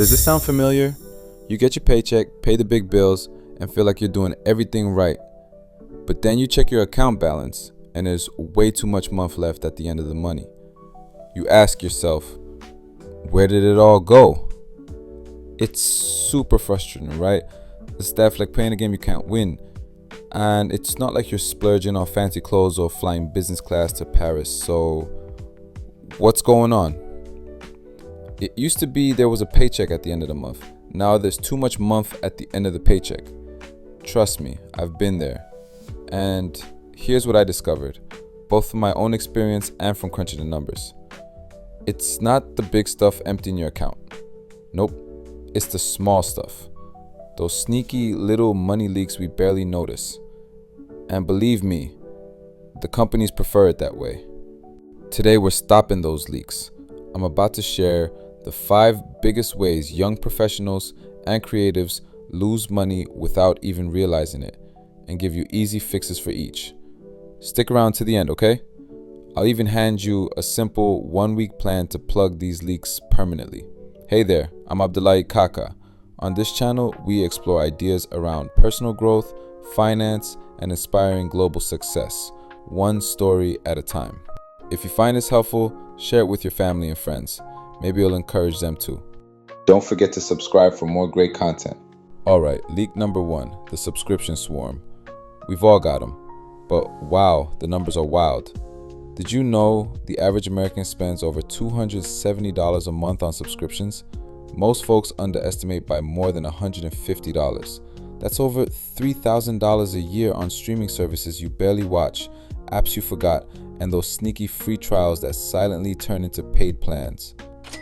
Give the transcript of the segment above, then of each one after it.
Does this sound familiar? You get your paycheck, pay the big bills, and feel like you're doing everything right. But then you check your account balance, and there's way too much month left at the end of the money. You ask yourself, where did it all go? It's super frustrating, right? The stuff like playing a game you can't win. And it's not like you're splurging on fancy clothes or flying business class to Paris. So what's going on? It used to be there was a paycheck at the end of the month. Now there's too much month at the end of the paycheck. Trust me, I've been there. And here's what I discovered, both from my own experience and from crunching the numbers. It's not the big stuff emptying your account. Nope, it's the small stuff. Those sneaky little money leaks we barely notice. And believe me, the companies prefer it that way. Today we're stopping those leaks. I'm about to share the 5 biggest ways young professionals and creatives lose money without even realizing it, and give you easy fixes for each. Stick around to the end, okay? I'll even hand you a simple 1-week plan to plug these leaks permanently. Hey there, I'm Abdullahi Kaka. On this channel, we explore ideas around personal growth, finance, and inspiring global success, one story at a time. If you find this helpful, share it with your family and friends. Maybe it'll encourage them too. Don't forget to subscribe for more great content. Alright, leak number 1, the subscription swarm. We've all got them, but wow, the numbers are wild. Did you know the average American spends over $270 a month on subscriptions? Most folks underestimate by more than $150. That's over $3,000 a year on streaming services you barely watch, apps you forgot, and those sneaky free trials that silently turn into paid plans.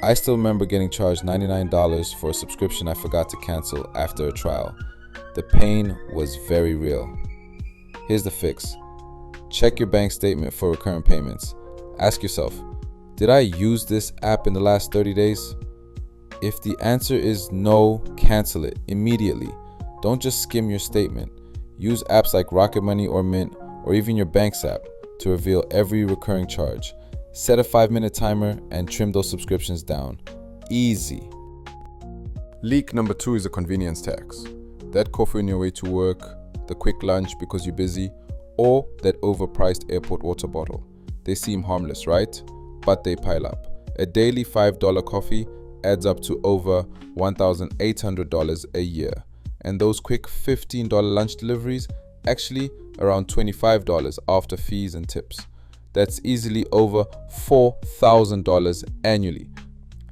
I still remember getting charged $99 for a subscription I forgot to cancel after a trial. The pain was very real. Here's the fix. Check your bank statement for recurrent payments. Ask yourself, did I use this app in the last 30 days? If the answer is no, cancel it immediately. Don't just skim your statement. Use apps like Rocket Money or Mint, or even your bank's app, to reveal every recurring charge. Set a 5-minute timer and trim those subscriptions down. Easy. Leak number 2 is a convenience tax. That coffee on your way to work, the quick lunch because you're busy, or that overpriced airport water bottle. They seem harmless, right? But they pile up. A daily $5 coffee adds up to over $1,800 a year. And those quick $15 lunch deliveries, actually around $25 after fees and tips. That's easily over $4,000 annually.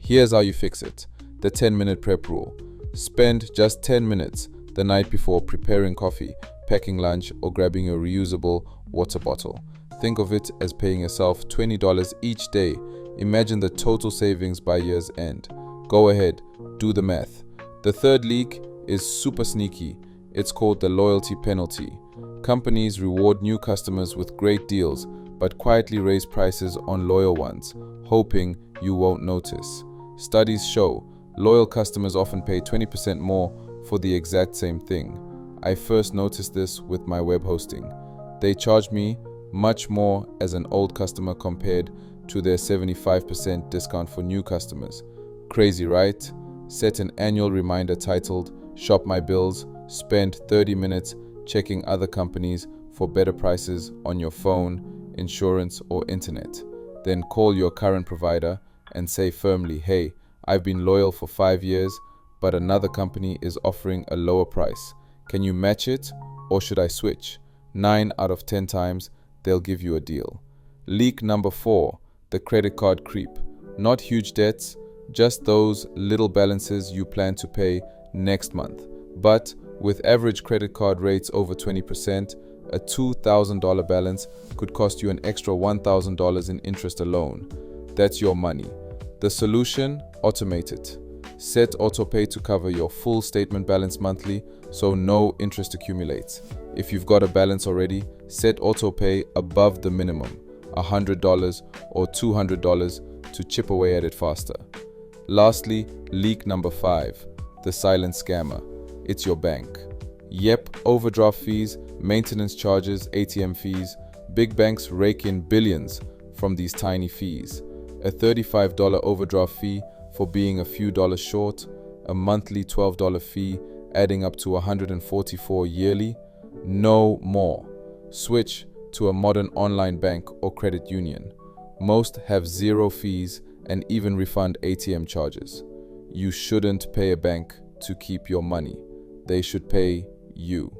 Here's how you fix it. The 10-minute prep rule. Spend just 10 minutes the night before preparing coffee, packing lunch, or grabbing a reusable water bottle. Think of it as paying yourself $20 each day. Imagine the total savings by year's end. Go ahead, do the math. The third leak is super sneaky. It's called the loyalty penalty. Companies reward new customers with great deals, but quietly raise prices on loyal ones, hoping you won't notice. Studies show loyal customers often pay 20% more for the exact same thing. I first noticed this with my web hosting. They charged me much more as an old customer compared to their 75% discount for new customers. Crazy, right? Set an annual reminder titled Shop My Bills. Spend 30 minutes checking other companies for better prices on your phone, insurance, or internet. Then call your current provider and say firmly, hey, I've been loyal for 5 years, but another company is offering a lower price. Can you match it, or should I switch? 9 out of 10 times, they'll give you a deal. Leak number 4, the credit card creep. Not huge debts, just those little balances you plan to pay next month. But with average credit card rates over 20%, a $2,000 balance could cost you an extra $1,000 in interest alone. That's your money. The solution? Automate it. Set autopay to cover your full statement balance monthly so no interest accumulates. If you've got a balance already, set autopay above the minimum, $100 or $200, to chip away at it faster. Lastly, leak number 5, the silent scammer. It's your bank. Yep, overdraft fees, maintenance charges, ATM fees. Big banks rake in billions from these tiny fees. A $35 overdraft fee for being a few dollars short, a monthly $12 fee adding up to $144 yearly. No more. Switch to a modern online bank or credit union. Most have zero fees and even refund ATM charges. You shouldn't pay a bank to keep your money. They should pay you.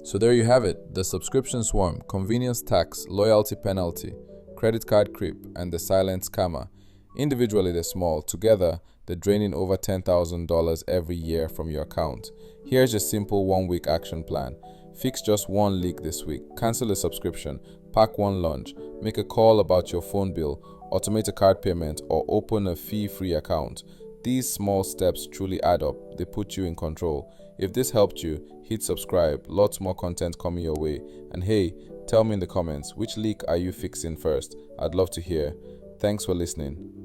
So there you have it, the subscription swarm, convenience tax, loyalty penalty, credit card creep, and the silent scammer. Individually they're small, together they're draining over $10,000 every year from your account. Here's your simple 1-week action plan. Fix just one leak this week, cancel a subscription, pack one lunch, make a call about your phone bill, automate a card payment, or open a fee-free account. These small steps truly add up. They put you in control. If this helped you, hit subscribe. Lots more content coming your way. And hey, tell me in the comments, which leak are you fixing first? I'd love to hear. Thanks for listening.